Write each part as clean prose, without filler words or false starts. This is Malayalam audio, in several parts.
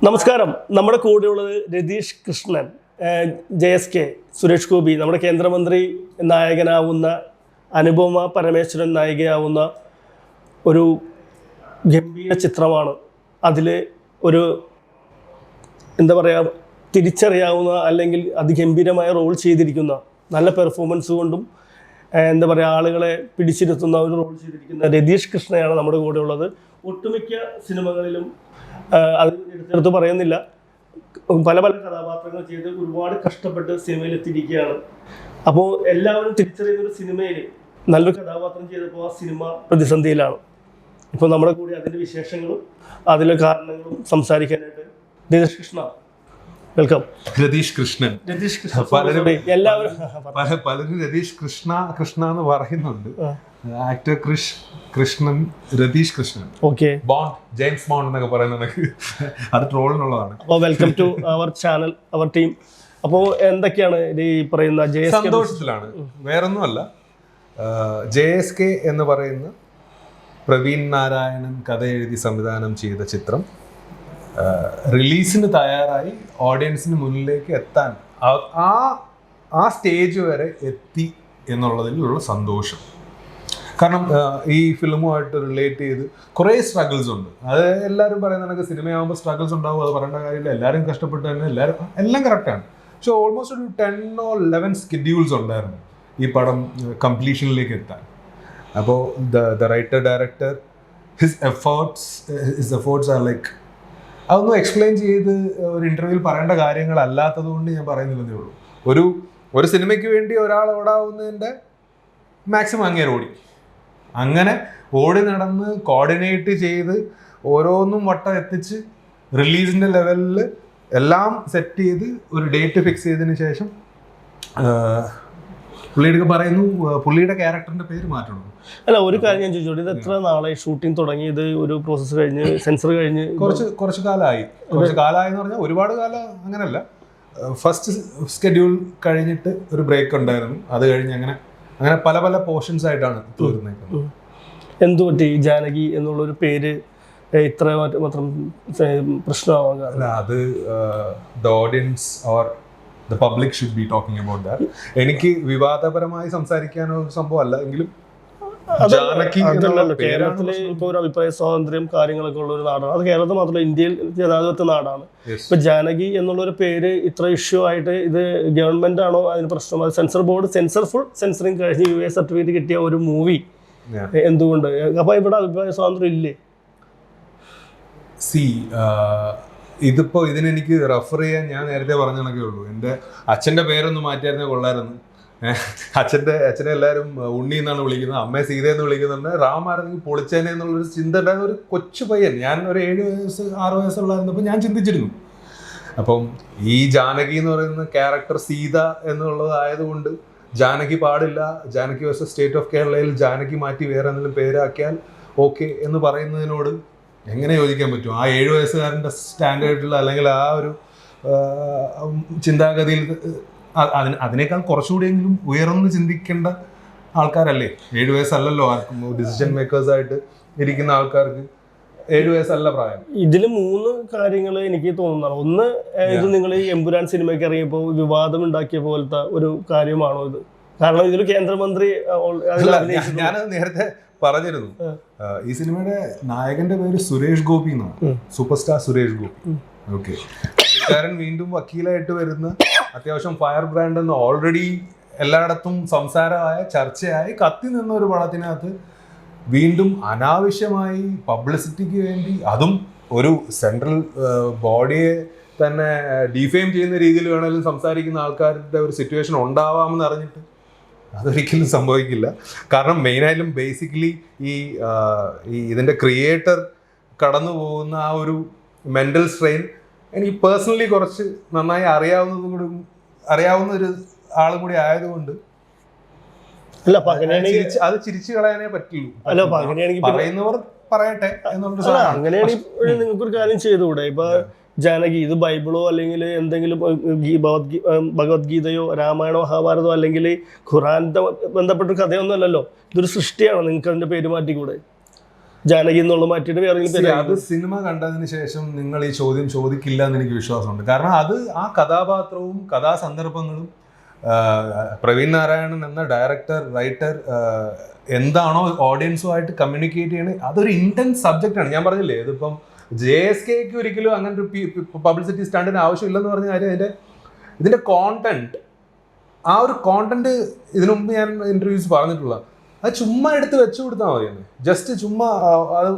നമസ്കാരം. നമ്മുടെ കൂടെയുള്ളത് രതീഷ് കൃഷ്ണൻ, JSK, സുരേഷ് ഗോപി, നമ്മുടെ കേന്ദ്രമന്ത്രി നായകനാവുന്ന, അനുപമ പരമേശ്വരൻ നായികയാവുന്ന ഒരു ഗംഭീര ചിത്രമാണ്. അതിൽ ഒരു എന്താ പറയുക, തിരിച്ചറിയാവുന്ന അല്ലെങ്കിൽ അതിഗംഭീരമായ റോൾ ചെയ്തിരിക്കുന്ന, നല്ല പെർഫോമൻസ് കൊണ്ടും എന്താ പറയുക ആളുകളെ പിടിച്ചിരുത്തുന്ന ഒരു റോൾ ചെയ്തിരിക്കുന്ന രതീഷ് കൃഷ്ണയാണ് നമ്മുടെ കൂടെ ഉള്ളത്. ഒട്ടുമിക്ക സിനിമകളിലും അത് എടുത്തെടുത്ത് പറയുന്നില്ല, പല പല കഥാപാത്രങ്ങൾ ചെയ്ത് ഒരുപാട് കഷ്ടപ്പെട്ട് സിനിമയിൽ എത്തിയിരിക്കുകയാണ്. അപ്പോൾ എല്ലാവരും തിരിച്ചറിയുന്നൊരു സിനിമയിൽ നല്ലൊരു കഥാപാത്രം ചെയ്തപ്പോൾ ആ സിനിമ പ്രതിസന്ധിയിലാണ്. ഇപ്പോൾ നമ്മുടെ കൂടെ അതിൻ്റെ വിശേഷങ്ങളും അതിലെ കാരണങ്ങളും സംസാരിക്കാനായിട്ട് രതീഷ് കൃഷ്ണ, വെൽക്കം. രതീഷ് കൃഷ്ണൻ, പലരും രതീഷ് കൃഷ്ണ എന്ന് പറയുന്നുണ്ട്. Actor Krishnan, Ratheesh Krishnan, James Bond എന്നൊക്കെ പറയുന്നത് അത് ട്രോളിനുള്ളതാണ്. അപ്പോൾ welcome to our channel, our team. അപ്പോൾ എന്തൊക്കെയാണ് ഈ പറയുന്ന സന്തോഷത്തിലാണ്, വേറൊന്നുമല്ല. JSK എന്ന് പറയുന്ന പ്രവീൺ നാരായണൻ കഥ എഴുതി സംവിധാനം ചെയ്ത ചിത്രം റിലീസിന് തയ്യാറായി ഓഡിയൻസിന് മുന്നിലേക്ക് എത്താൻ ആ സ്റ്റേജ് വരെ എത്തി എന്നുള്ളതിലുള്ള സന്തോഷം. കാരണം ഈ ഫിലിമുമായിട്ട് റിലേറ്റ് ചെയ്ത് കുറേ സ്ട്രഗിൾസ് ഉണ്ട്. അത് എല്ലാവരും പറയുന്ന കണക്ക് സിനിമയാകുമ്പോൾ സ്ട്രഗിൾസ് ഉണ്ടാവും, അത് പറയേണ്ട കാര്യമില്ല. എല്ലാവരും കഷ്ടപ്പെട്ട് തന്നെ എല്ലാം കറക്റ്റാണ്. പക്ഷെ ഓൾമോസ്റ്റ് ഒരു 10 or 11 സ്കെഡ്യൂൾസ് ഉണ്ടായിരുന്നു ഈ പടം കംപ്ലീഷനിലേക്ക് എത്താൻ. അപ്പോൾ the writer director his efforts are like, അതൊന്നും എക്സ്പ്ലെയിൻ ചെയ്ത് ഒരു ഇൻ്റർവ്യൂവിൽ പറയേണ്ട കാര്യങ്ങളല്ലാത്തത് കൊണ്ട് ഞാൻ പറയുന്നില്ലെന്നേ ഉള്ളൂ. ഒരു സിനിമയ്ക്ക് വേണ്ടി ഒരാൾ ഓടാവുന്നതിൻ്റെ മാക്സിമം അങ്ങേര് ഓടി. അങ്ങനെ ഓടി നടന്ന് കോർഡിനേറ്റ് ചെയ്ത് ഓരോന്നും വട്ടം എത്തിച്ച് റിലീസിൻ്റെ ലെവലിൽ എല്ലാം സെറ്റ് ചെയ്ത് ഒരു ഡേറ്റ് ഫിക്സ് ചെയ്തതിന് ശേഷം പുള്ളിയുടെ പറയുന്നു പുള്ളിയുടെ ക്യാരക്ടറിന്റെ പേര് മാറ്റണം. അല്ല, ഒരു കാര്യം ഞാൻ ചോദിച്ചോട്ടെ, ഇത് എത്ര നാളെ ഷൂട്ടിംഗ് തുടങ്ങിയത്? ഒരു പ്രോസസ്സ് കഴിഞ്ഞ് സെൻസർ കഴിഞ്ഞ് കുറച്ച് കാലമായി എന്ന് പറഞ്ഞാൽ ഒരുപാട് കാലം അങ്ങനല്ല. ഫസ്റ്റ് സ്കെഡ്യൂൾ കഴിഞ്ഞിട്ട് ഒരു ബ്രേക്ക് ഉണ്ടായിരുന്നു. അത് കഴിഞ്ഞ് അങ്ങനെ പല പല പോർഷൻസ് ആയിട്ടാണ് തീർന്നേക്കുന്നത്. എന്തുപറ്റി ജാനകി എന്നുള്ളൊരു പേര് ഇത്ര മാത്രം പ്രശ്നമാവാൻ കാരണം? അത് the audience or the public should be talking about that. എനിക്ക് വിവാദപരമായി സംസാരിക്കാനോ സംഭവം അല്ല, എങ്കിലും കേരളത്തില് ഇപ്പൊ ഒരു അഭിപ്രായ സ്വാതന്ത്ര്യം കാര്യങ്ങളൊക്കെ ഉള്ള ഒരു നാടാണ്. അത് കേരളത്തിൽ മാത്രമല്ല, ഇന്ത്യയിൽ ജനാധിപത്യ നാടാണ്. ഇപ്പൊ ജാനകി എന്നുള്ളൊരു പേര് ഇത്ര ഇഷ്യൂ ആയിട്ട് ഇത് ഗവൺമെന്റ് ആണോ അതിന് പ്രശ്നം? അത് സെൻസർ ബോർഡ് ഫുൾ സെൻസറിങ് കഴിഞ്ഞ് UA സർട്ടിഫിക്കറ്റ് കിട്ടിയ ഒരു മൂവി എന്തുകൊണ്ട്? അപ്പൊ ഇവിടെ അഭിപ്രായ സ്വാതന്ത്ര്യം ഇല്ലേ? ഇതിപ്പോ ഇതിനെനിക്ക് റെഫർ ചെയ്യാൻ ഞാൻ നേരത്തെ പറഞ്ഞ കണക്കേ ഉള്ളൂ. എൻ്റെ അച്ഛൻ്റെ പേരൊന്നും മാറ്റിയായിരുന്നേ കൊള്ളായിരുന്നു. അച്ഛനെ എല്ലാവരും ഉണ്ണി എന്നാണ് വിളിക്കുന്നത്, അമ്മയെ സീത എന്ന് വിളിക്കുന്നുണ്ട്. റാമായിരുന്നെങ്കിൽ പൊളിച്ചേനെ എന്നുള്ളൊരു ചിന്ത ഉണ്ടായിരുന്ന ഒരു കൊച്ചു പയ്യൻ. ഞാൻ ഒരു 7 വയസ്സ് 6 വയസ്സുള്ളായിരുന്നപ്പോൾ ഞാൻ ചിന്തിച്ചിരുന്നു. അപ്പം ഈ ജാനകി എന്ന് പറയുന്ന ക്യാരക്ടർ സീത എന്നുള്ളതായതുകൊണ്ട് ജാനകി പാടില്ല, ജാനകി വേഴ്സസ് സ്റ്റേറ്റ് ഓഫ് കേരളയിൽ ജാനകി മാറ്റി വേറെ എന്തെങ്കിലും പേരാക്കിയാൽ ഓക്കെ എന്ന് പറയുന്നതിനോട് എങ്ങനെ യോജിക്കാൻ പറ്റും? ആ 7 വയസ്സുകാരൻ്റെ സ്റ്റാൻഡേർഡിൽ അല്ലെങ്കിൽ ആ ഒരു ചിന്താഗതിയിൽ അതിനേക്കാൾ കുറച്ചുകൂടിയെങ്കിലും ഉയർന്ന് ചിന്തിക്കേണ്ട ആൾക്കാരല്ലേ? 7 വയസ്സല്ലല്ലോ ആർക്കും ഡിസിഷൻ മേക്കേഴ്സ് ആയിട്ട് ഇരിക്കുന്ന ആൾക്കാർക്ക് 7 വയസ്സല്ല പ്രായം. ഇതിൽ 3 കാര്യങ്ങൾ എനിക്ക് തോന്നുന്നതാണ്. ഒന്ന്, ഇത് നിങ്ങൾ ഈ എമ്പുരാൻ സിനിമയ്ക്ക് ഇറങ്ങിയപ്പോൾ വിവാദം ഉണ്ടാക്കിയ പോലത്തെ ഒരു കാര്യമാണോ ഇത്? കാരണം ഇതിൽ കേന്ദ്രമന്ത്രി ഞാനത് നേരത്തെ പറഞ്ഞിരുന്നു. ഈ സിനിമയുടെ നായകന്റെ പേര് സുരേഷ് ഗോപി എന്നാണ്, super star Suresh Gopi. Okay, പുള്ളിക്കാരൻ വീണ്ടും വക്കീലായിട്ട് വരുന്ന, അത്യാവശ്യം ഫയർ ബ്രാൻഡ് എന്ന് ഓൾറെഡി എല്ലായിടത്തും സംസാരമായ ചർച്ചയായി കത്തി നിന്ന ഒരു പടത്തിനകത്ത് വീണ്ടും അനാവശ്യമായി പബ്ലിസിറ്റിക്ക് വേണ്ടി, അതും ഒരു സെൻട്രൽ ബോഡിയെ തന്നെ ഡിഫെയിം ചെയ്യുന്ന രീതിയിൽ വേണമെങ്കിലും സംസാരിക്കുന്ന ആൾക്കാരുടെ ഒരു സിറ്റുവേഷൻ ഉണ്ടാവാമെന്ന് അറിഞ്ഞിട്ട് അതൊരിക്കലും സംഭവിക്കില്ല. കാരണം മെയിനായാലും ബേസിക്കലി ഈ ഇതിൻ്റെ ക്രിയേറ്റർ കടന്നു പോകുന്ന ആ ഒരു മെൻ്റൽ സ്ട്രെയിൻ എനിക്ക് പേഴ്സണലി കുറച്ച് നന്നായി അറിയാവുന്ന ഒരു ആളും കൂടി ആയതുകൊണ്ട് അത് ചിരിച്ചു കളയാനേ പറ്റുള്ളൂ. പറയുന്നവർ പറയട്ടെ എന്നുള്ളൊരു. അങ്ങനെയാണെങ്കിൽ നിങ്ങൾക്കൊരു കാര്യം ചെയ്തുകൂടെ? ഇപ്പൊ ജാനകി ഇത് ബൈബിളോ അല്ലെങ്കിൽ എന്തെങ്കിലും ഭഗവത്ഗീതയോ രാമായണോ മഹാഭാരതമോ അല്ലെങ്കിൽ ഖുറാന്റെ ബന്ധപ്പെട്ട കഥയൊന്നും അല്ലല്ലോ, ഇതൊരു സൃഷ്ടിയാണ്. നിങ്ങൾക്ക് അതിന്റെ പേര് മാറ്റിക്കൂടെ? ജാനകി എന്നുള്ള മാറ്റിയിട്ട് വേറെ അത് സിനിമ കണ്ടതിന് ശേഷം നിങ്ങൾ ഈ ചോദ്യം ചോദിക്കില്ല എന്ന് എനിക്ക് വിശ്വാസമുണ്ട്. കാരണം അത് ആ കഥാപാത്രവും കഥാസന്ദർഭങ്ങളും പ്രവീൺ നാരായണൻ എന്ന ഡയറക്ടർ റൈറ്റർ എന്താണോ ഓഡിയൻസുമായിട്ട് കമ്മ്യൂണിക്കേറ്റ് ചെയ്യണത് അതൊരു ഇന്റൻസ് സബ്ജക്റ്റാണ്. ഞാൻ പറഞ്ഞില്ലേ, ഇതിപ്പം JSKക്ക് ഒരിക്കലും അങ്ങനെ ഒരു പബ്ലിസിറ്റി സ്റ്റാൻഡിന് ആവശ്യമില്ലെന്ന് പറഞ്ഞ കാര്യം ഇതിന്റെ കോണ്ടന്റ്, ആ ഒരു കോണ്ടന്റ് ഇതിനു മുമ്പ് ഞാൻ ഇന്റർവ്യൂസ് പറഞ്ഞിട്ടുള്ള അത് ചുമ്മാ എടുത്ത് വെച്ചു കൊടുത്താൽ മതിയാണ്. ജസ്റ്റ് ചുമ്മാ അത്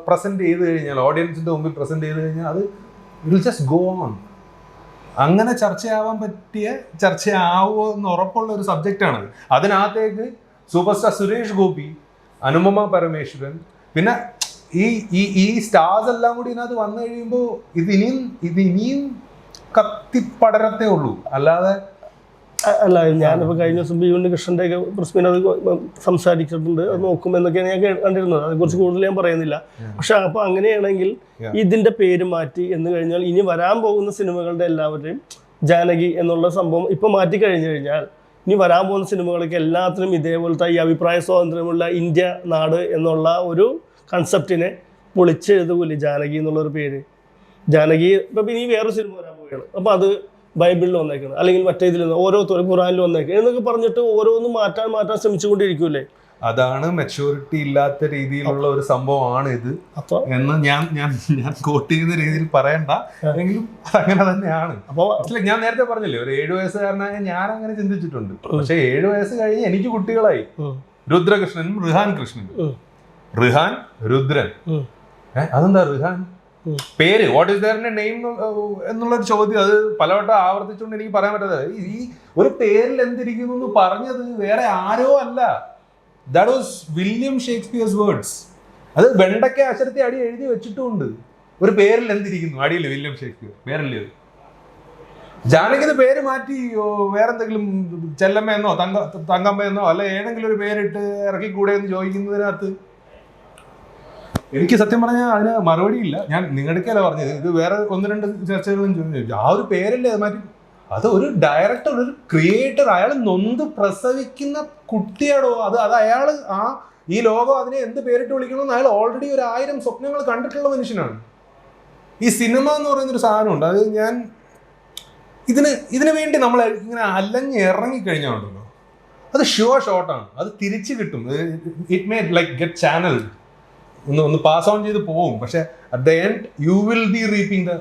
പ്രസന്റ് ചെയ്ത് കഴിഞ്ഞാൽ, ഓഡിയൻസിന്റെ മുമ്പിൽ പ്രസന്റ് ചെയ്ത് കഴിഞ്ഞാൽ അത് വിൽ ജസ്റ്റ് ഗോ ഓൺ. അങ്ങനെ ചർച്ചയാവാൻ പറ്റിയ, ചർച്ചയാവുമോ എന്ന് ഉറപ്പുള്ള ഒരു സബ്ജക്റ്റാണത്. അതിനകത്തേക്ക് സൂപ്പർ സ്റ്റാർ സുരേഷ് ഗോപി, അനുപമ പരമേശ്വരൻ, പിന്നെ ഈ സ്റ്റാർസ് എല്ലാം കൂടി ഇതിനകത്ത് വന്നു കഴിയുമ്പോൾ ഇതിനിയും കത്തിപ്പടരത്തേ ഉള്ളൂ. അല്ലാതെ അല്ല, ഞാനിപ്പോൾ കഴിഞ്ഞ ദിവസം ബി ഉണ്ണികൃഷ്ണൻ്റെ ഒക്കെ പ്രശ്നം അത് സംസാരിച്ചിട്ടുണ്ട്, അത് നോക്കുമെന്നൊക്കെയാണ് ഞാൻ കണ്ടിരുന്നത്. അതേക്കുറിച്ച് കൂടുതൽ ഞാൻ പറയുന്നില്ല. പക്ഷെ അപ്പോൾ അങ്ങനെയാണെങ്കിൽ ഇതിൻ്റെ പേര് മാറ്റി എന്ന് കഴിഞ്ഞാൽ ഇനി വരാൻ പോകുന്ന സിനിമകളുടെ എല്ലാവരുടെയും ജാനകി എന്നുള്ള സംഭവം ഇപ്പം മാറ്റി കഴിഞ്ഞു കഴിഞ്ഞാൽ ഇനി വരാൻ പോകുന്ന സിനിമകളൊക്കെ എല്ലാത്തിനും ഇതേപോലത്തെ ഈ അഭിപ്രായ സ്വാതന്ത്ര്യമുള്ള ഇന്ത്യ നാട് എന്നുള്ള ഒരു കൺസെപ്റ്റിനെ പൊളിച്ചെഴുതുകൂലേ ജാനകി എന്നുള്ളൊരു പേര്. ജാനകി ഇപ്പം ഇനി വേറൊരു സിനിമ വരാൻ പോവുകയാണ്, അപ്പോൾ അത് ബൈബിളിൽ വന്നേക്കണം, അല്ലെങ്കിൽ മറ്റേ ഇതിൽ ഓരോരുത്തരും ഖുറാനിൽ വന്നേക്കണം എന്നൊക്കെ പറഞ്ഞിട്ട് ഓരോന്നും മാറ്റാൻ ശ്രമിച്ചുകൊണ്ടിരിക്കൂലേ. അതാണ് മെച്യൂരിറ്റി ഇല്ലാത്ത രീതിയിലുള്ള ഒരു സംഭവമാണ് ഇത് എന്ന് ഞാൻ കോട്ട് ചെയ്യുന്ന രീതിയിൽ പറയണ്ട, എങ്കിലും അങ്ങനെ തന്നെയാണ്. അപ്പോൾ ഞാൻ നേരത്തെ പറഞ്ഞില്ലേ, ഒരു 7 വയസ്സുകാരനായ ഞാൻ അങ്ങനെ ചിന്തിച്ചിട്ടുണ്ട്. പക്ഷെ 7 വയസ്സ് കഴിഞ്ഞ് എനിക്ക് കുട്ടികളായി. രുദ്രകൃഷ്ണനും റിഹാൻ കൃഷ്ണനും. റിഹാൻ, രുദ്രൻ. അതെന്താ റിഹാൻ പേര്? വാട്ട് ഈസ് ദെയർ നെയിം എന്നുള്ളൊരു ചോദ്യം അത് പലവട്ടം ആവർത്തിച്ചുകൊണ്ട് എനിക്ക് പറയാൻ പറ്റാതെ. ഈ ഒരു പേരിൽ എന്തിരിക്കുന്നു എന്ന് പറഞ്ഞത് വേറെ ആരോ അല്ല, ദാറ്റ് വാസ് വില്യം ഷേക്സ്പിയർസ് വേർഡ്സ്. അത് വെണ്ടയ്ക്ക അക്ഷരത്തെ അടി എഴുതി വെച്ചിട്ടുമുണ്ട്. ഒരു പേരിൽ എന്തിരിക്കുന്നു അടിയിൽ വില്യം ഷേക്സ്പിയർ പേരല്ലേ. ജാനകിന് പേര് മാറ്റി വേറെന്തെങ്കിലും ചെല്ലമ്മയെന്നോ തങ്കമ്മയെന്നോ അല്ല ഏതെങ്കിലും ഒരു പേരിട്ട് ഇറക്കിക്കൂടെ എന്ന് ചോദിക്കുന്നതിനകത്ത് എനിക്ക് സത്യം പറഞ്ഞാൽ അതിന് മറുപടിയില്ല. ഞാൻ നിങ്ങളുടെക്കല്ല പറഞ്ഞത്, ഇത് വേറെ 1-2 ചർച്ചകളും ചോദിച്ചു. ആ ഒരു പേരല്ലേ അത് മാറ്റി? അത് ഒരു ഡയറക്ടർ, ഒരു ക്രിയേറ്റർ, അയാൾ നൊന്ത് പ്രസവിക്കുന്ന കുട്ടിയാടോ അത്. അയാൾ ഈ ലോകം അതിനെ എന്ത് പേരിട്ട് വിളിക്കണമെന്ന് അയാൾ ഓൾറെഡി 1000 സ്വപ്നങ്ങൾ കണ്ടിട്ടുള്ള മനുഷ്യനാണ്. ഈ സിനിമ എന്ന് പറയുന്നൊരു സാധനമുണ്ട്. അത് ഞാൻ ഇതിനു വേണ്ടി നമ്മൾ ഇങ്ങനെ അലഞ്ഞ് ഇറങ്ങിക്കഴിഞ്ഞാണല്ലോ, അത് ഷുവർ ഷോട്ടാണ്, അത് തിരിച്ചു കിട്ടും. It may like get channel ഒന്ന് പാസ് ഓൺ ചെയ്ത് പോകും. പക്ഷെ at the end you will be reaping the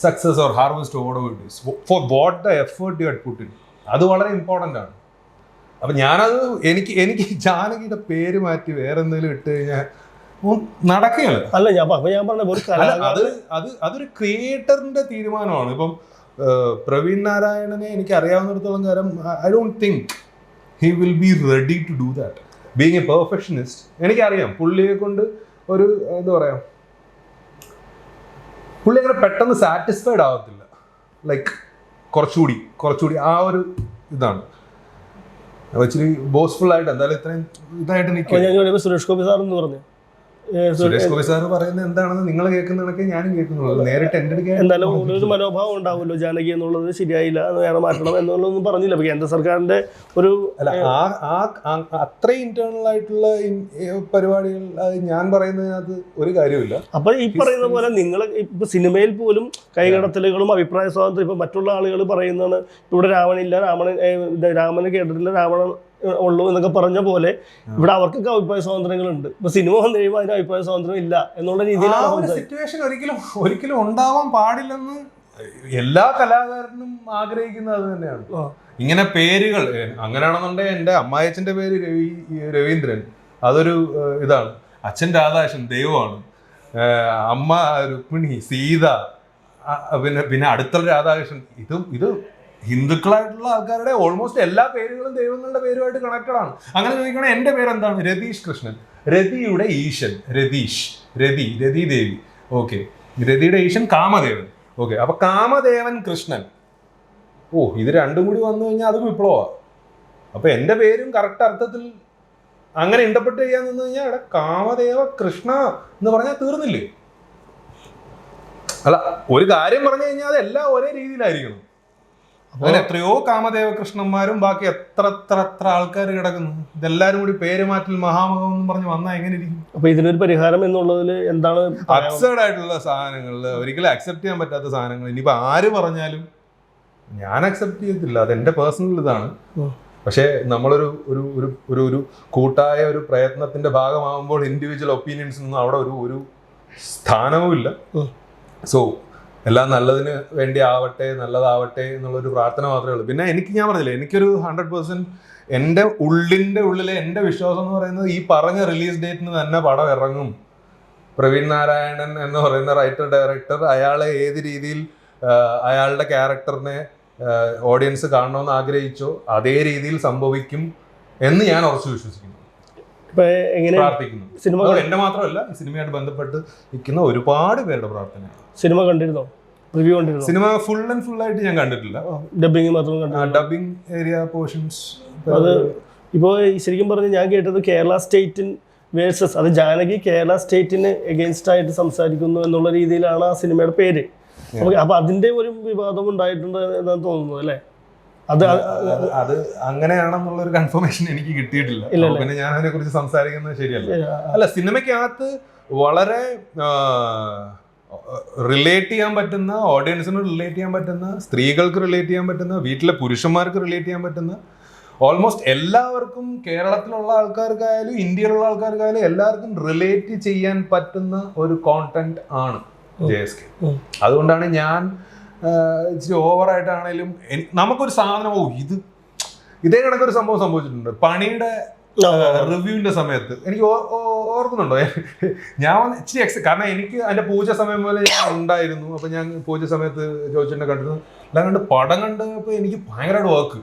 success or harvest over it is for what the effort you had put in. അത് വളരെ ഇമ്പോർട്ടൻ്റ് ആണ്. അപ്പം ഞാനത് എനിക്ക് ജാനകിയുടെ പേര് മാറ്റി വേറെ എന്തെങ്കിലും ഇട്ട് കഴിഞ്ഞാൽ നടക്കുകയല്ല. അല്ല, ഞാൻ പറഞ്ഞ അതൊരു ക്രിയേറ്ററിന്റെ തീരുമാനമാണ്. ഇപ്പം പ്രവീൺ നാരായണനെ എനിക്ക് അറിയാവുന്നിടത്തോളം കാലം I don't think he will be ready to do that. Being a perfectionist എനിക്കറിയാം. പുള്ളിയെ കൊണ്ട് ഒരു എന്താ പറയാ, പുള്ളി അങ്ങനെ പെട്ടെന്ന് സാറ്റിസ്ഫൈഡ് ആവത്തില്ല. ലൈക്ക് കുറച്ചുകൂടി ആ ഒരു ഇതാണ്. ഇച്ചിരി ബോസ്ഫുൾ ആയിട്ട് എന്തായാലും ഇത്രയും ഇതായിട്ട് നിൽക്കും. സുരേഷ് ഗോപി സാർ എന്ന് പറഞ്ഞു, സുരേഷ് ഗോപി സാർ പറയുന്നത് എന്താണെന്ന് നിങ്ങൾ കേൾക്കുന്നതൊക്കെ ഞാനും കേൾക്കുന്നുള്ളൂ. നേരിട്ട് എൻ്റെ അടുത്ത് എന്തായാലും ഒരു മനോഭാവം ഉണ്ടാവുമല്ലോ, ജാനകി എന്നുള്ളത് ശരിയായില്ല, വേറെ മാറ്റണം എന്നുള്ളതൊന്നും പറഞ്ഞില്ല. കേന്ദ്ര സർക്കാരിന്റെ ഒരു അത്രയും ഇന്റേണൽ ആയിട്ടുള്ള പരിപാടികൾ ഞാൻ പറയുന്നതിനകത്ത് ഒരു കാര്യമില്ല. അപ്പൊ ഈ പറയുന്ന പോലെ നിങ്ങൾ ഇപ്പൊ സിനിമയിൽ പോലും കൈകടത്തലുകളും അഭിപ്രായ സ്വാതന്ത്ര്യം, ഇപ്പൊ മറ്റുള്ള ആളുകൾ പറയുന്നതാണ് ഇവിടെ രാവണില്ല, രാമനെ കേട്ടിട്ടില്ല, രാവണൻ ഉള്ളൂ എന്നൊക്കെ പറഞ്ഞ പോലെ ഇവിടെ അവർക്കൊക്കെ അഭിപ്രായ സ്വാതന്ത്ര്യങ്ങളുണ്ട്. ഇപ്പൊ സിനിമ വന്നു കഴിയുമ്പോൾ അതിന് അഭിപ്രായ സ്വാതന്ത്ര്യം ഇല്ല എന്നുള്ള രീതിയിലാണ് സിറ്റുവേഷൻ ഒരിക്കലും ഉണ്ടാവാൻ പാടില്ലെന്ന് എല്ലാ കലാകാരനും ആഗ്രഹിക്കുന്നത് അത് തന്നെയാണ്. ഇങ്ങനെ പേരുകൾ അങ്ങനെയാണെന്നുണ്ടെങ്കിൽ എൻ്റെ അമ്മായച്ചൻ്റെ പേര് രവീന്ദ്രൻ, അതൊരു ഇതാണ്. അച്ഛൻ രാധാകൃഷ്ണൻ ദൈവമാണ്, അമ്മ രുക്മിണി, സീത, പിന്നെ അടുത്തുള്ള രാധാകൃഷ്ണൻ. ഇത് ഹിന്ദുക്കളായിട്ടുള്ള ആൾക്കാരുടെ ഓൾമോസ്റ്റ് എല്ലാ പേരുകളും ദൈവങ്ങളുടെ പേരുമായിട്ട് കണക്റ്റഡ് ആണ്. അങ്ങനെ ചോദിക്കണേ എൻ്റെ പേരെന്താണ്? രതീഷ് കൃഷ്ണൻ. രതിയുടെ ഈശൻ രതി ദേവി. ഓക്കെ, രതിയുടെ ഈശൻ കാമദേവൻ. ഓക്കെ, അപ്പൊ കാമദേവൻ കൃഷ്ണൻ. ഇത് രണ്ടും കൂടി വന്നു കഴിഞ്ഞാൽ അത് വിപ്ലവമാണ്. അപ്പൊ എൻ്റെ പേരും കറക്റ്റ് അർത്ഥത്തിൽ അങ്ങനെ ഇന്റർപ്രറ്റ് ചെയ്യാൻ നിന്ന് കഴിഞ്ഞാൽ ഇവിടെ കാമദേവ കൃഷ്ണ എന്ന് പറഞ്ഞാൽ തീർന്നില്ലേ? അല്ല, ഒരു കാര്യം പറഞ്ഞു കഴിഞ്ഞാൽ അതെല്ലാം ഒരേ രീതിയിലായിരിക്കണം. അങ്ങനെ എത്രയോ കാമദേവ കൃഷ്ണന്മാരും ബാക്കി എത്ര ആൾക്കാർ കിടക്കുന്നു. ഇതെല്ലാരും കൂടി പേര് മാറ്റൽ മഹാമകം എന്ന് പറഞ്ഞ് വന്നാൽ എങ്ങനെ ഇരിക്കും? അപ്പൊ ഇതിനൊരു പരിഹാരം എന്നുള്ളതിൽ എന്താണ്? അബ്സേർഡ് ആയിട്ടുള്ള സാധനങ്ങൾ, ഒരിക്കലും അക്സെപ്റ്റ് ചെയ്യാൻ പറ്റാത്ത സാധനങ്ങൾ ഇനിയിപ്പോ ആര് പറഞ്ഞാലും ഞാൻ അക്സെപ്റ്റ് ചെയ്യത്തില്ല. അത് എന്റെ പേഴ്സണൽ ഇതാണ്. പക്ഷേ നമ്മളൊരു ഒരു ഒരു ഒരു ഒരു കൂട്ടായ ഒരു പ്രയത്നത്തിന്റെ ഭാഗമാകുമ്പോൾ ഇൻഡിവിജ്വൽ ഒപ്പീനിയൻസിനൊന്നും അവിടെ ഒരു സ്ഥാനവും ഇല്ല. സോ എല്ലാം നല്ലതിന് വേണ്ടി ആവട്ടെ, നല്ലതാവട്ടെ എന്നുള്ളൊരു പ്രാർത്ഥന മാത്രമേ ഉള്ളൂ. പിന്നെ ഞാൻ പറഞ്ഞില്ലേ, എനിക്കൊരു 100% എൻ്റെ ഉള്ളിലെ എൻ്റെ വിശ്വാസം എന്ന് പറയുന്നത് ഈ പറഞ്ഞ റിലീസ് ഡേറ്റിന് തന്നെ പടം ഇറങ്ങും. പ്രവീൺ നാരായണൻ എന്ന് പറയുന്ന റൈറ്റർ ഡയറക്ടർ അയാളെ ഏത് രീതിയിൽ അയാളുടെ ക്യാരക്ടറിനെ ഓഡിയൻസ് കാണണമെന്ന് ആഗ്രഹിച്ചോ അതേ രീതിയിൽ സംഭവിക്കും എന്ന് ഞാൻ ഉറച്ചു വിശ്വസിക്കുന്നു, പ്രാർത്ഥിക്കുന്നു. സിനിമ എന്റെ മാത്രമല്ല, ഈ സിനിമയായിട്ട് ബന്ധപ്പെട്ട് നിൽക്കുന്ന ഒരുപാട് പേരുടെ പ്രാർത്ഥനയാണ്. സിനിമ കണ്ടിരുന്നോ? റിവ്യൂ കണ്ടിരുന്നോ? സിനിമ ഫുൾ ആയിട്ട് ഞാൻ കണ്ടിട്ടില്ല. ഡബിങ് മാത്രം കണ്ടു. Dubbing area portions. അത് ഇപ്പോൾ ശരിക്കും പറഞ്ഞ് ഞാൻ കേട്ടത് കേരള സ്റ്റേറ്റിൻ വേഴ്സസ്, അത് ജാനകി കേരള സ്റ്റേറ്റിന് എഗെയിൻസ്റ്റ് ആയിട്ട് സംസാരിക്കുന്നു എന്നുള്ള രീതിയിലാണ് ആ സിനിമയുടെ പേര്. അപ്പൊ അതിന്റെ ഒരു വിവാദം ഉണ്ടായിട്ടുണ്ട് എന്നാണ് തോന്നുന്നു അല്ലേ? അത് അങ്ങനെയാണെന്നുള്ള ഒരു കൺഫർമേഷൻ എനിക്ക് കിട്ടിയിട്ടില്ല. പിന്നെ ഞാൻ അതിനെ കുറിച്ച് സംസാരിക്കുന്നത് ശരിയല്ല. അല്ല, സിനിമയ്ക്കകത്ത് വളരെ റിലേറ്റ് ചെയ്യാൻ പറ്റുന്ന, ഓഡിയൻസിന് റിലേറ്റ് ചെയ്യാൻ പറ്റുന്ന, സ്ത്രീകൾക്ക് റിലേറ്റ് ചെയ്യാൻ പറ്റുന്ന, വീട്ടിലെ പുരുഷന്മാർക്ക് റിലേറ്റ് ചെയ്യാൻ പറ്റുന്ന, ഓൾമോസ്റ്റ് എല്ലാവർക്കും, കേരളത്തിലുള്ള ആൾക്കാർക്കായാലും ഇന്ത്യയിലുള്ള ആൾക്കാർക്കായാലും എല്ലാവർക്കും റിലേറ്റ് ചെയ്യാൻ പറ്റുന്ന ഒരു കോണ്ടന്റ് ആണ് JSK. അതുകൊണ്ടാണ് ഞാൻ ഇച്ചിരി ഓവറായിട്ടാണേലും നമുക്കൊരു സാധനം ഇതേ കണക്കൊരു സംഭവം സംഭവിച്ചിട്ടുണ്ട് പണിയുടെ റിവ്യൂവിന്റെ സമയത്ത്. എനിക്ക് ഓർക്കുന്നുണ്ടോ, ഞാൻ ഇച്ചിരി കാരണം എനിക്ക് അതിന്റെ പൂജ സമയം പോലെ ഞാൻ ഉണ്ടായിരുന്നു. അപ്പൊ ഞാൻ പൂജ സമയത്ത് ജോയിച്ചെന്നെ കണ്ടിരുന്നു. എല്ലാം കണ്ട് പടം കണ്ടപ്പോ എനിക്ക് ഭയങ്കരമായിട്ട് വർക്ക്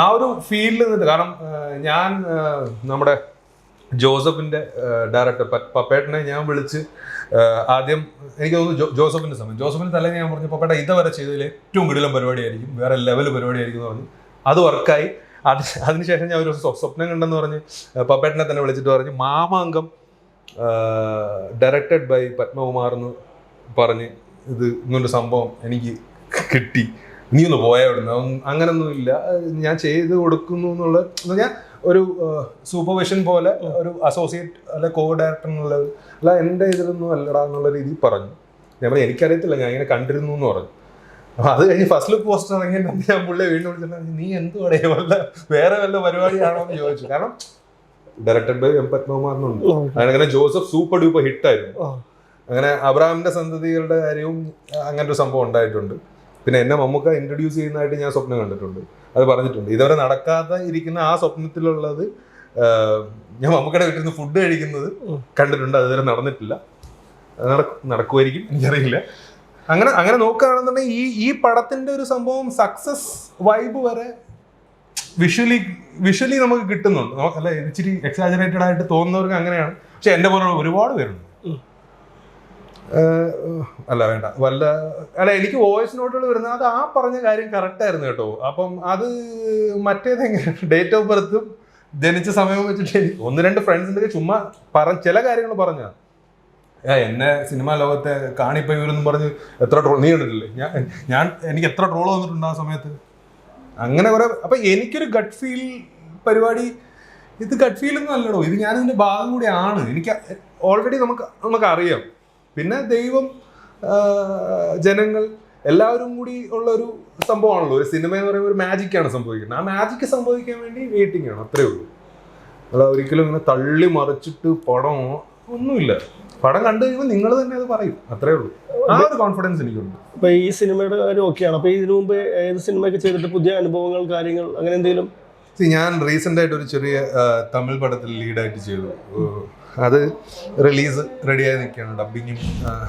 ആ ഒരു ഫീൽഡിൽ നിന്നിട്ട്. കാരണം ഞാൻ നമ്മുടെ ജോസഫിന്റെ ഡയറക്ടർ പപ്പേട്ടനെ ഞാൻ വിളിച്ച് ആദ്യം എനിക്ക് തോന്നുന്നു ജോസഫിന്റെ തലേന്ന് ഞാൻ പറഞ്ഞു, പപ്പേട്ട ഇതുവരെ ചെയ്തതിൽ ഏറ്റവും കിടിലം പരിപാടിയായിരിക്കും, വേറെ ലെവൽ പരിപാടിയായിരിക്കും എന്ന് പറഞ്ഞു. അത് വർക്കായി. അതിനുശേഷം ഞാൻ ഒരു സ്വപ്നം കണ്ടെന്ന് പറഞ്ഞ് പപ്പേട്ടനെ തന്നെ വിളിച്ചിട്ട് പറഞ്ഞു, മാമാങ്കം ഡയറക്റ്റഡ് ബൈ പത്മകുമാർ എന്ന് പറഞ്ഞ് ഇത് ഇങ്ങനൊരു സംഭവം എനിക്ക് കിട്ടി, നീ ഒന്ന് പോയാവിടുന്നു. അങ്ങനൊന്നും ഇല്ല, ഞാൻ ചെയ്ത് കൊടുക്കുന്നു എന്നുള്ള ഞാൻ ഒരു സൂപ്പർവിഷൻ പോലെ ഒരു അസോസിയേറ്റ് അല്ലെ കോ ഡയറക്ടർ എന്നുള്ള അല്ല എൻ്റെ ഇതിലൊന്നും അല്ലടാ എന്നുള്ള രീതിയിൽ പറഞ്ഞു. ഞാൻ പറഞ്ഞു എനിക്കറിയത്തില്ല, ഞാൻ ഇങ്ങനെ കണ്ടിരുന്നു എന്ന് പറഞ്ഞു. അപ്പോൾ അത് കഴിഞ്ഞ് ഫസ്റ്റ് ലുക്ക് പോസ്റ്റർ ഇറങ്ങിയ ഞാൻ പുള്ളിയെ വീണ്ടും വിളിച്ചിട്ടുണ്ടെങ്കിൽ നീ എന്തുവാടേ വേറെ വല്ല പരിപാടിയാണോ എന്ന് ചോദിച്ചു. കാരണം ഡയറക്ടഡ് ബൈ പത്മകുമാർ എന്നുണ്ട്. അങ്ങനെ ജോസഫ് സൂപ്പർ ഡ്യൂപ്പർ ഹിറ്റായിരുന്നു. അങ്ങനെ അബ്രഹാമിന്റെ സന്തതികളുടെ കാര്യവും അങ്ങനെ ഒരു സംഭവം ഉണ്ടായിട്ടുണ്ട്. പിന്നെ എന്നെ മമ്മൂക്ക ഇൻട്രൊഡ്യൂസ് ചെയ്യുന്നതായിട്ട് ഞാൻ സ്വപ്നം കണ്ടിട്ടുണ്ട്, അത് പറഞ്ഞിട്ടുണ്ട്. ഇതുവരെ നടക്കാതെ ഇരിക്കുന്ന ആ സ്വപ്നത്തിലുള്ളത് ഞാൻ മമ്മൂക്കയുടെ വീട്ടിൽ നിന്ന് ഫുഡ് കഴിക്കുന്നത് കണ്ടിട്ടുണ്ട്, അതുവരെ നടന്നിട്ടില്ല. നടക്കുമായിരിക്കും, എനിക്കറിയില്ല. അങ്ങനെ നോക്കുകയാണെന്നുണ്ടെങ്കിൽ ഈ പടത്തിന്റെ ഒരു സംഭവം സക്സസ് വൈബ് വരെ വിഷ്വലി നമുക്ക് കിട്ടുന്നുണ്ട്. അല്ല, ഇച്ചിരി എക്സാജറേറ്റഡ് ആയിട്ട് തോന്നുന്നവർക്ക് അങ്ങനെയാണ്. പക്ഷെ എൻ്റെ പോലെ ഒരുപാട് പേരുണ്ട്. എനിക്ക് വോയിസ് നോട്ടുകൾ വരുന്നത് അത് ആ പറഞ്ഞ കാര്യം കറക്റ്റ് ആയിരുന്നു കേട്ടോ. അപ്പം അത് മറ്റേതെങ്ങനെ ഡേറ്റ് ഓഫ് ബർത്തും ജനിച്ച സമയവും വെച്ചിട്ട് 1-2 ഫ്രണ്ട്സിൻ്റെ ചുമ്മാ ചില കാര്യങ്ങൾ പറഞ്ഞ എന്നെ സിനിമാ ലോകത്തെ കാണിപ്പയൂരെന്നും പറഞ്ഞ് എത്ര ട്രോൾ നീ കണ്ടിട്ടില്ലേ? എനിക്ക് എത്ര ട്രോൾ വന്നിട്ടുണ്ട് ആ സമയത്ത്. അങ്ങനെ കുറെ. അപ്പൊ എനിക്കൊരു ഗട്ട് ഫീൽ പരിപാടി, ഇത് ഗട്ട് ഫീൽ ഒന്നും അല്ലടോ, ഇത് ഞാനിതിന്റെ ഭാഗം കൂടിയാണ്. എനിക്ക് ഓൾറെഡി നമുക്ക് അറിയാം. പിന്നെ ദൈവം, ജനങ്ങൾ എല്ലാവരും കൂടി ഉള്ള ഒരു സംഭവമാണല്ലോ ഒരു സിനിമ എന്ന് പറയുമ്പോൾ. ഒരു മാജിക്കാണ് സംഭവിക്കുന്നത്. ആ മാജിക്ക് സംഭവിക്കാൻ വേണ്ടി വെയിറ്റിംഗ് ആണ്, അത്രേ ഉള്ളൂ. അല്ല ഒരിക്കലും ഇങ്ങനെ തള്ളി മറിച്ചിട്ട് പടമോ ഒന്നുമില്ല. പടം കണ്ടു കഴിയുമ്പോൾ നിങ്ങൾ തന്നെ അത് പറയും, അത്രേ ഉള്ളൂ. ആ ഒരു കോൺഫിഡൻസ് എനിക്കുണ്ട്. അപ്പൊ ഈ സിനിമയുടെ കാര്യം ഓക്കെയാണ്. അപ്പൊ ഇതിനു മുമ്പ് ഏത് സിനിമയൊക്കെ ചെയ്തിട്ട് പുതിയ അനുഭവങ്ങൾ, കാര്യങ്ങൾ അങ്ങനെ എന്തെങ്കിലും? ഞാൻ റീസെന്റ് ആയിട്ട് ഒരു ചെറിയ തമിഴ് പടത്തിൽ ലീഡായിട്ട് ചെയ്തു. അത് റിലീസ് റെഡിയായി നിൽക്കുകയാണ്. ഡബിങ്ങും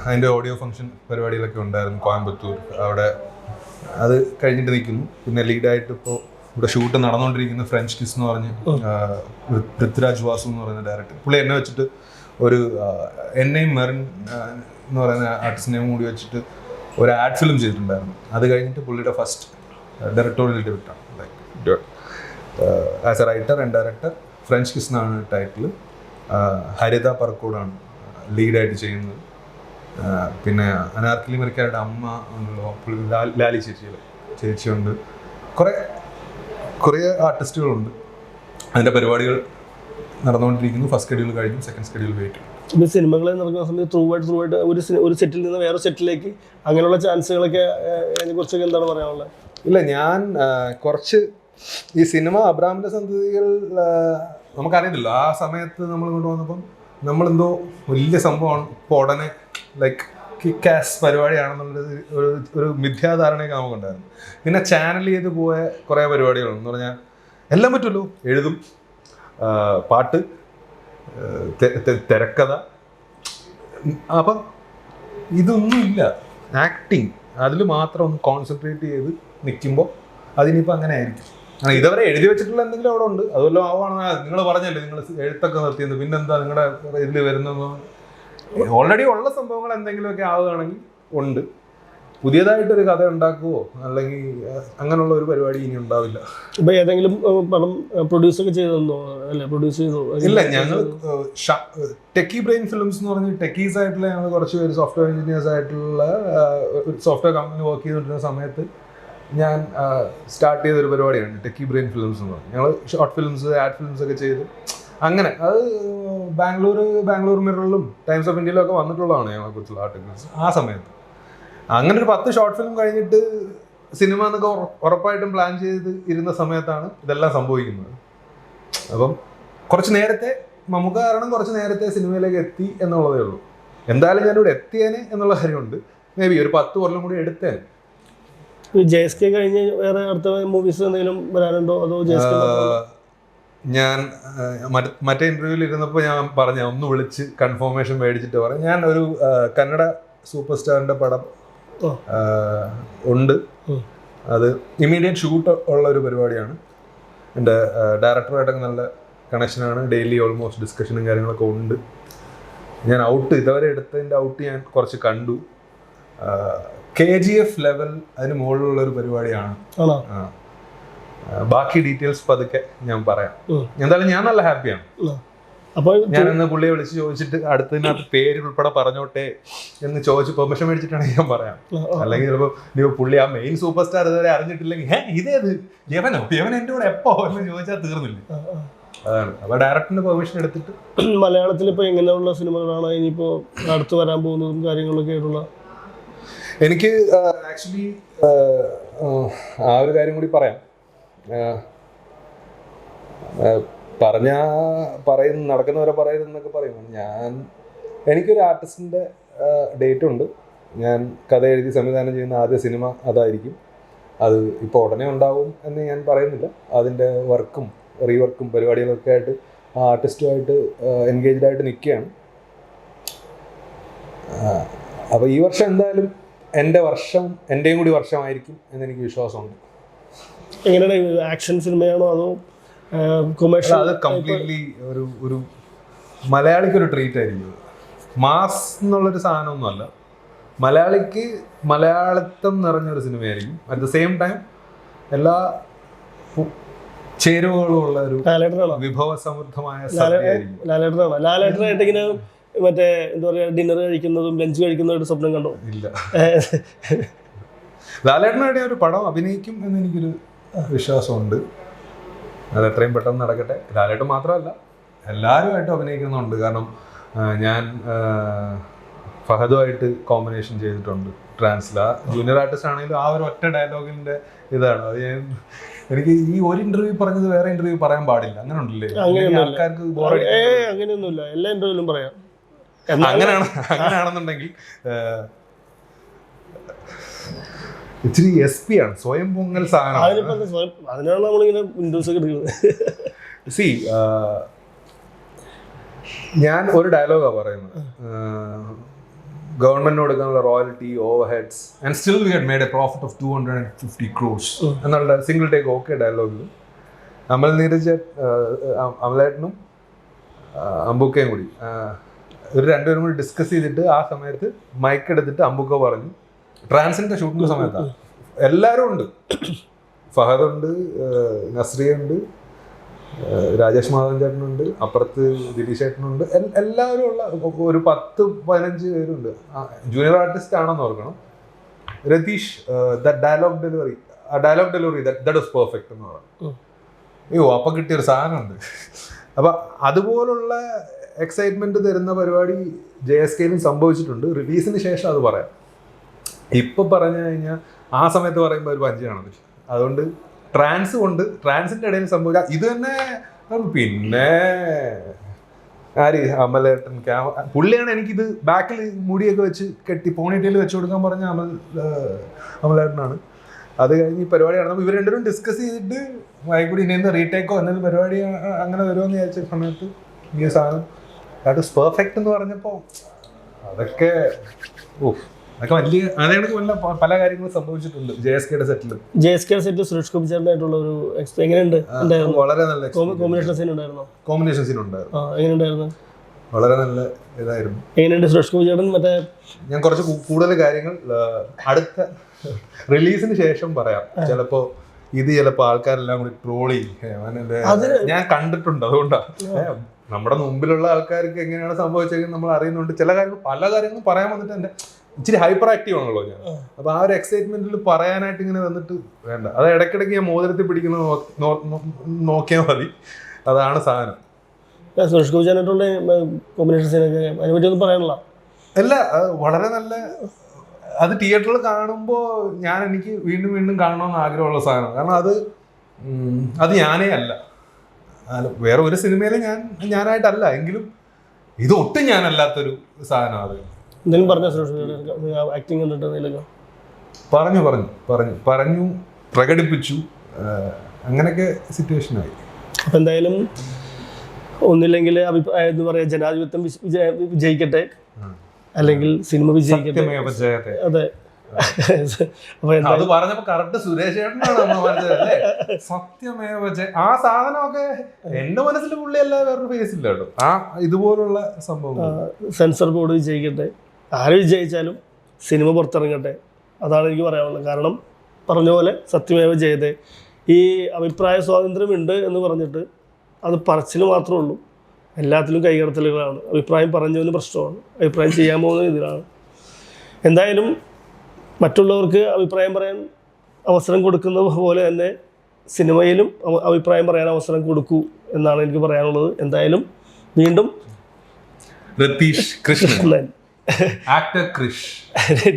അതിൻ്റെ ഓഡിയോ ഫംഗ്ഷൻ പരിപാടികളൊക്കെ ഉണ്ടായിരുന്നു കോയമ്പത്തൂർ. അവിടെ അത് കഴിഞ്ഞിട്ട് നിൽക്കുന്നു. പിന്നെ ലീഡായിട്ട് ഇപ്പോൾ ഇവിടെ ഷൂട്ട് നടന്നുകൊണ്ടിരിക്കുന്ന ഫ്രഞ്ച് കിസ് എന്ന് പറഞ്ഞ് പൃഥ്വിരാജ് വാസു എന്ന് പറയുന്ന ഡയറക്ടർ, പുള്ളി എന്നെ വെച്ചിട്ട് ഒരു എന്നെയും മെറിൻ എന്ന് പറയുന്ന ആർട്ടിസ്റ്റിനെയും കൂടി വെച്ചിട്ട് ഒരു ആഡ് ഫിലിം ചെയ്തിട്ടുണ്ടായിരുന്നു. അത് കഴിഞ്ഞിട്ട് പുള്ളിയുടെ ഫസ്റ്റ് ഡയറക്ടോറിയൽ ഡെബ്യൂട്ടാണ്. As a writer and director. French kiss എന്നാണ് ടൈറ്റിൽ. ഹരിത പറക്കോടാണ് ലീഡായിട്ട് ചെയ്യുന്നത്. പിന്നെ അനാർക്കലി മരിക്കാരുടെ അമ്മ ലാലി ചേച്ചിയിൽ ചേച്ചിയുണ്ട്, കുറേ ആർട്ടിസ്റ്റുകളുണ്ട്. അതിൻ്റെ പരിപാടികൾ നടന്നുകൊണ്ടിരിക്കുന്നു. ഫസ്റ്റ് ഷെഡ്യൂൾ കഴിഞ്ഞു, സെക്കൻഡ് ഷെഡ്യൂൾ വെയിറ്റ്. ഇപ്പോൾ സിനിമകൾ നടക്കുന്ന സമയത്ത് ത്രൂ ആയിട്ട് ഒരു സെറ്റിൽ നിന്ന് വേറെ സെറ്റിലേക്ക് അങ്ങനെയുള്ള ചാൻസുകളൊക്കെ അതിനെക്കുറിച്ചൊക്കെ എന്താണ് പറയാനുള്ളത്? ഇല്ല, ഞാൻ കുറച്ച് ഈ സിനിമ അബ്രാമിൻ്റെ സന്തതികൾ നമുക്കറിയത്തില്ല. ആ സമയത്ത് നമ്മൾ ഇങ്ങോട്ട് വന്നപ്പം നമ്മളെന്തോ വലിയ സംഭവമാണ്, ഇപ്പോൾ ഉടനെ ലൈക്ക് കിക്കാസ് പരിപാടിയാണെന്നുള്ളത് ഒരു മിഥ്യാധാരണയൊക്കെ നമുക്കുണ്ടായിരുന്നു. പിന്നെ ചാനൽ ചെയ്ത് പോയ കുറേ പരിപാടികളുണ്ട്. എന്ന് പറഞ്ഞാൽ എല്ലാം പറ്റുമല്ലോ, എഴുതും, പാട്ട്, തിരക്കഥ, അപ്പം ഇതൊന്നുമില്ല. ആക്ടിങ് അതിൽ മാത്രം ഒന്ന് കോൺസെൻട്രേറ്റ് ചെയ്ത് നിൽക്കുമ്പോൾ അതിനിപ്പോൾ അങ്ങനെ ആയിരിക്കും. ഇതുവരെ എഴുതി വെച്ചിട്ടുള്ള എന്തെങ്കിലും അവിടെ ഉണ്ട്, അതുവല്ലോ ആവുകയാണെങ്കിൽ നിങ്ങൾ പറഞ്ഞല്ലേ നിങ്ങൾ എഴുത്തൊക്കെ നിർത്തിയത്, പിന്നെന്താ നിങ്ങളുടെ ഇതിൽ വരുന്നത്? ഓൾറെഡി ഉള്ള സംഭവങ്ങൾ എന്തെങ്കിലുമൊക്കെ ആവുകയാണെങ്കിൽ ഉണ്ട്. പുതിയതായിട്ടൊരു കഥ ഉണ്ടാക്കുവോ അല്ലെങ്കിൽ അങ്ങനെയുള്ള ഒരു പരിപാടി ഇനി ഉണ്ടാവില്ല. ഇപ്പൊ ഏതെങ്കിലും പടം പ്രൊഡ്യൂസ് ഒക്കെ ചെയ്തോ? അല്ലെ, പ്രൊഡ്യൂസ് ചെയ്തോ? ഇല്ല, ഞങ്ങൾ ടെക്കി ബ്രെയിൻ ഫിലിംസ് എന്ന് പറഞ്ഞ് ടെക്കീസ് ആയിട്ടുള്ള ഞങ്ങൾ കുറച്ച് പേര് സോഫ്റ്റ്വെയർ എഞ്ചിനീയേഴ്സ് ആയിട്ടുള്ള ഒരു സോഫ്റ്റ്വെയർ കമ്പനി വർക്ക് ചെയ്തുകൊണ്ടിരുന്ന സമയത്ത് ഞാൻ സ്റ്റാർട്ട് ചെയ്തൊരു പരിപാടിയാണ് ടെക്കി ബ്രെയിൻ ഫിലിംസ് എന്ന് പറഞ്ഞ്. ഞങ്ങൾ ഷോർട്ട് ഫിലിംസ്, ആഡ് ഫിലിംസ് ഒക്കെ ചെയ്ത് അങ്ങനെ അത് ബാംഗ്ലൂർ മിററിലും ടൈംസ് ഓഫ് ഇന്ത്യയിലും ഒക്കെ വന്നിട്ടുള്ളതാണ് ഞങ്ങളെക്കുറിച്ചുള്ള ആർട്ടിക്കിൾസ്. ആ സമയത്ത് അങ്ങനെ ഒരു 10 ഷോർട്ട് ഫിലിം കഴിഞ്ഞിട്ട് സിനിമ എന്നൊക്കെ ഉറപ്പായിട്ടും പ്ലാൻ ചെയ്ത് ഇരുന്ന സമയത്താണ് ഇതെല്ലാം സംഭവിക്കുന്നത്. അപ്പം കുറച്ച് നേരത്തെ നമുക്ക് കാരണം കുറച്ച് നേരത്തെ സിനിമയിലേക്ക് എത്തി എന്നുള്ളതേ ഉള്ളൂ. എന്തായാലും ഞാനിവിടെ എത്തിയേനെ എന്നുള്ള കാര്യമുണ്ട്. മേ ബി ഒരു 10 കൊല്ലം കൂടി എടുത്തേനെ. JSK കഴിഞ്ഞ് വേറെ അടുത്ത മൂവീസ് എന്തെങ്കിലും വരാനുണ്ടോ? അതോ JSK ഞാൻ മറ്റേ ഇന്റർവ്യൂവിൽ ഇരുന്നപ്പോൾ ഞാൻ പറഞ്ഞ ഒന്ന് വിളിച്ച് കൺഫർമേഷൻ മേടിച്ചിട്ട് പറയാം. ഞാൻ ഒരു കന്നഡ സൂപ്പർ സ്റ്റാറിൻ്റെ പടം ഉണ്ട്. അത് ഇമ്മീഡിയറ്റ് ഷൂട്ട് ഉള്ള ഒരു പരിപാടിയാണ്. എൻ്റെ ഡയറക്ടറുമായിട്ടൊക്കെ നല്ല കണക്ഷനാണ്. ഡെയിലി ഓൾമോസ്റ്റ് ഡിസ്കഷനും കാര്യങ്ങളൊക്കെ ഉണ്ട്. ഞാൻ ഇതുവരെ എടുത്തതിൻ്റെ ഔട്ട് ഞാൻ കുറച്ച് കണ്ടു. KGF ലെവൽ അതിന് മുകളിലുള്ളൊരു പരിപാടിയാണ്. ബാക്കി ഡീറ്റെയിൽസ് പതുക്കെ ഞാൻ പറയാം. എന്തായാലും ഞാൻ നല്ല ഹാപ്പിയാണ്. അപ്പോൾ ഞാൻ ഇന്ന് പുള്ളിയെ വിളിച്ച് ചോദിച്ചിട്ട് അടുത്തതിനകത്ത് പേര് ഉൾപ്പെടെ പറഞ്ഞോട്ടെ എന്ന് ചോദിച്ച് പെർമിഷൻ മേടിച്ചിട്ടാണെങ്കിൽ ഞാൻ പറയാം. അല്ലെങ്കിൽ ചിലപ്പോൾ പുള്ളി ആ മെയിൻ സൂപ്പർ സ്റ്റാർ ഇതുവരെ അറിഞ്ഞിട്ടില്ലെങ്കിൽ ഇതേത് യവൻ എൻ്റെ കൂടെ എപ്പോ എന്ന് ചോദിച്ചാൽ തീർന്നില്ലേ. അതാണ്. അപ്പോൾ ഡയറക്ടറിന്റെ പെർമിഷൻ എടുത്തിട്ട് മലയാളത്തിൽ ഇപ്പോൾ എങ്ങനെയുള്ള സിനിമകളാണ് ഇനിയിപ്പോൾ അടുത്ത് വരാൻ പോകുന്നതും കാര്യങ്ങളൊക്കെ ആയിട്ടുള്ള? എനിക്ക് ആക്ച്വലി ആ ഒരു കാര്യം കൂടി പറയാം. നടക്കുന്നവരെ പറയുന്നതൊക്കെ പറയും. എനിക്കൊരു ആർട്ടിസ്റ്റിൻ്റെ ഡേറ്റ് ഉണ്ട്. ഞാൻ കഥ എഴുതി സംവിധാനം ചെയ്യുന്ന ആദ്യ സിനിമ അതായിരിക്കും. അത് ഇപ്പോൾ ഉടനെ ഉണ്ടാവും എന്ന് ഞാൻ പറയുന്നില്ല. അതിൻ്റെ വർക്കും റീവർക്കും പരിപാടികളൊക്കെ ആയിട്ട് ആ ആർട്ടിസ്റ്റുമായിട്ട് എൻഗേജ്ഡ് ആയിട്ട് നിൽക്കുകയാണ്. അപ്പോൾ ഈ വർഷം എന്തായാലും എൻ്റെയും കൂടി വർഷമായിരിക്കും എന്നെനിക്ക് വിശ്വാസമുണ്ട്. എങ്ങനെയാണ്, ആക്ഷൻ സിനിമയാണോ അതോ കൊമേഴ്ഷ്യൽ? അത് കംപ്ലീറ്റ്ലി ഒരു മലയാളിക്കൊരു ട്രീറ്റ് ആയിരിക്കും. മാസ് എന്നുള്ളൊരു സാധനമൊന്നുമല്ല, മലയാളിക്ക് മലയാളിത്തം നിറഞ്ഞൊരു സിനിമയായിരിക്കും. അറ്റ് ദ സെയിം ടൈം എല്ലാ ചേരുവകളും ഉള്ള ഒരു വിഭവസമൃദ്ധമായ ലാലേട്ടനായിട്ട് ഇങ്ങനെ മറ്റേ എന്താ പറയുക, ഡിന്നർ കഴിക്കുന്നതും ലഞ്ച് കഴിക്കുന്നതും സ്വപ്നം കണ്ടോ? ഇല്ല. ലാലേട്ടനായിട്ട് ഒരു പടം അഭിനയിക്കും എന്ന് എനിക്കൊരു വിശ്വാസമുണ്ട്. അത് എത്രയും പെട്ടെന്ന് നടക്കട്ടെ. ലാലേട്ടൻ മാത്രമല്ല, എല്ലാവരുമായിട്ടും അഭിനയിക്കുന്നുണ്ട്. കാരണം ഞാൻ ഫഹദുമായിട്ട് കോമ്പിനേഷൻ ചെയ്തിട്ടുണ്ട് ട്രാൻസ്ല. ജൂനിയർ ആർട്ടിസ്റ്റ് ആണെങ്കിലും ആ ഒരു ഒറ്റ ഡയലോഗിൻ്റെ ഇതാണ്. അത് എനിക്ക് ഈ ഒരു ഇന്റർവ്യൂ പറഞ്ഞത് വേറെ ഇന്റർവ്യൂ പറയാൻ പാടില്ല. അങ്ങനെ ഉണ്ടല്ലേ ആൾക്കാർക്ക്? അങ്ങനെയൊന്നുമില്ല, എല്ലാ ഇന്റർവ്യൂലും പറയാം. അങ്ങനെയാണെന്നുണ്ടെങ്കിൽ ഇച്ചിരി SP ആണ്, സ്വയം പൊങ്ങൽ സാധനം. സി, ഞാൻ ഒരു ഡയലോഗാണ് പറയുന്നത്. ഗവൺമെന്റിന് കൊടുക്കാനുള്ള royalty, overheads and still we had made a profit of 250 crores എന്നുള്ള സിംഗിൾ ടേക്ക് ഓക്കെ ഡയലോഗിൽ അമലേട്ടനും അമ്പുക്കയും കൂടി ഒരു രണ്ടുപേരും കൂടി ഡിസ്കസ് ചെയ്തിട്ട് ആ സമയത്ത് മൈക്ക് എടുത്തിട്ട് അമ്പുക്ക പറഞ്ഞു, ട്രാൻസിന്റെ ഷൂട്ടിന്റെ സമയത്താണ്, എല്ലാവരും ഉണ്ട്, ഫഹദുണ്ട്, നസ്രിയുണ്ട്, രാജേഷ് മാധവൻ ചേട്ടനുണ്ട്, അപ്പുറത്ത് ദിലീഷ് ചേട്ടനുണ്ട്, എല്ലാവരും ഉള്ള ഒരു 10-15 പേരുണ്ട്. ജൂനിയർ ആർട്ടിസ്റ്റ് ആണെന്ന് ഓർക്കണം. Ratheesh dialogue delivery dialogue delivery that was perfect എന്ന് പറഞ്ഞു. അയ്യോ അപ്പം കിട്ടിയൊരു സാധനമുണ്ട്. അപ്പം അതുപോലുള്ള എക്സൈറ്റ്മെന്റ് തരുന്ന പരിപാടി JSKയിലും സംഭവിച്ചിട്ടുണ്ട്. റിലീസിന് ശേഷം അത് പറയാം. ഇപ്പൊ പറഞ്ഞു കഴിഞ്ഞാൽ ആ സമയത്ത് പറയുമ്പോൾ ഒരു പഞ്ചാണത്. അതുകൊണ്ട് ട്രാൻസിന്റെ ഇടയിൽ സംഭവിച്ച ഇത് തന്നെ. പിന്നെ അമലേട്ടൻ പുള്ളിയാണ് എനിക്കിത് ബാക്കിൽ മുടിയൊക്കെ വെച്ച് കെട്ടി പോണിറ്റയിൽ വെച്ച് കൊടുക്കാൻ പറഞ്ഞ അമലേട്ടനാണ്. അത് കഴിഞ്ഞ് ഈ പരിപാടി നടന്നപ്പോൾ ഇവർ രണ്ടുപേരും ഡിസ്കസ് ചെയ്തിട്ട് വായിക്കൂടി ഇനി റീടേക്കോ എന്തെങ്കിലും പരിപാടി അങ്ങനെ വരുമെന്ന് വിചാരിച്ച സമയത്ത് ഈ സാധനം ദാറ്റ് വാസ് പെർഫെക്റ്റ് എന്ന് പറഞ്ഞപ്പോൾ അതൊക്കെ വലിയ അതേക്ക് പല കാര്യങ്ങളും സംഭവിച്ചിട്ടുണ്ട് JSKയുടെ സെറ്റിൽ. JSKയുടെ സെറ്റിൽ സുരേഷ് ഗോപി ചേട്ടനായിട്ടുള്ള ഒരു എങ്ങനെയുണ്ട്? വളരെ നല്ല കോമ്പിനേഷൻ സീൻ ഉണ്ടായിരുന്നു. കോമ്പിനേഷൻ സീൻ ഉണ്ടായിരുന്നു. എങ്ങനെയുണ്ടായിരുന്നു? വളരെ നല്ല ഇതായിരുന്നു. എങ്ങനെയുണ്ട് സുരേഷ് ഗോപി ചേട്ടൻ? മറ്റേ ഞാൻ കുറച്ച് കൂടുതൽ കാര്യങ്ങൾ അടുത്ത റിലീസിന് ശേഷം പറയാം. ചിലപ്പോ ആൾക്കാരെല്ലാം കൂടി ട്രോളി ഞാൻ കണ്ടിട്ടുണ്ട്. അതുകൊണ്ടാണ് നമ്മുടെ മുമ്പിലുള്ള ആൾക്കാർക്ക് എങ്ങനെയാണ് സംഭവിച്ചതെന്ന് നമ്മൾ അറിയുന്നുണ്ട്. പല കാര്യങ്ങളും പറയാൻ വന്നിട്ട് എൻ്റെ ഇച്ചിരി ഹൈപ്പർ ആക്റ്റീവ് ആണല്ലോ ഞാൻ. അപ്പൊ ആ ഒരു എക്സൈറ്റ്മെന്റിൽ പറയാനായിട്ട് ഇങ്ങനെ വന്നിട്ട് വേണ്ട. അത് ഇടയ്ക്കിടയ്ക്ക് ഞാൻ മോതിരത്തിൽ പിടിക്കുന്നത് നോക്കിയാൽ മതി. അതാണ് സാധനം. സുരേഷ് ഗോപി ചേട്ടനായിട്ടുള്ള കോമ്പിനേഷൻ സീനൊക്കെ അതിനെ പറ്റി ഒന്നും പറയാനുള്ള അല്ല, വളരെ നല്ല. അത് തിയേറ്ററിൽ കാണുമ്പോൾ എനിക്ക് വീണ്ടും വീണ്ടും കാണണമെന്ന് ആഗ്രഹമുള്ള സാധനം. കാരണം അത് ഞാനേ അല്ല. വേറെ ഒരു സിനിമയിൽ ഞാനായിട്ടല്ല എങ്കിലും ഇത് ഒട്ടും ഞാനല്ലാത്തൊരു സാധനം. അത് എന്തെങ്കിലും പറഞ്ഞ സുരേഷ് ആക്ടിങ് കണ്ടിട്ട് പറഞ്ഞു പ്രകടിപ്പിച്ചു. അങ്ങനെയൊക്കെ സിറ്റുവേഷനായി. അപ്പം എന്തായാലും ഒന്നില്ലെങ്കിൽ എന്ന് പറയാ ജനാധിപത്യം വിജയിക്കട്ടെ, അല്ലെങ്കിൽ സിനിമ വിജയിക്കട്ടെ. അതെ. അത് പറഞ്ഞപ്പോ കറക്റ്റ് സുരേഷ് ചേട്ടനാണ് സത്യമേവ ആ സാധനമൊക്കെ എന്റെ മനസ്സിൽ പുള്ളിയല്ല വേറൊരു ഫേസ് ഇല്ല കേട്ടോ. ഇതുപോലുള്ള സംഭവം സെൻസർ ബോർഡ് വിജയിക്കട്ടെ, ആര് വിജയിച്ചാലും സിനിമ പുറത്തിറങ്ങട്ടെ, അതാണ് എനിക്ക് പറയാനുള്ളത്. കാരണം പറഞ്ഞ പോലെ സത്യമേവ ജയതേ. ഈ അഭിപ്രായ സ്വാതന്ത്ര്യമുണ്ട് എന്ന് പറഞ്ഞിട്ട് അത് പറച്ചിൽ മാത്രമേ ഉള്ളൂ. എല്ലാത്തിലും കൈകടത്തലുകളാണ്. അഭിപ്രായം പറഞ്ഞതിന് പ്രശ്നമാണ്, അഭിപ്രായം ചെയ്യാൻ പോകുന്നത് ഇതിലാണ്. എന്തായാലും മറ്റുള്ളവർക്ക് അഭിപ്രായം പറയാൻ അവസരം കൊടുക്കുന്ന പോലെ തന്നെ സിനിമയിലും അഭിപ്രായം പറയാൻ അവസരം കൊടുക്കൂ എന്നാണ് എനിക്ക് പറയാനുള്ളത്. എന്തായാലും വീണ്ടും രതീഷ് കൃഷ്ണൻ ആക്ടർ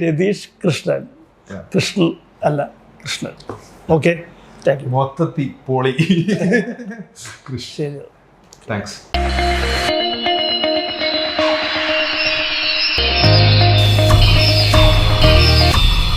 രതീഷ് കൃഷ്ണൻ കൃഷ്ണൻ അല്ല കൃഷ്ണൻ. Okay, thank you. മൊത്തത്തിൽ പോളി. ശരി, താങ്ക്സ്.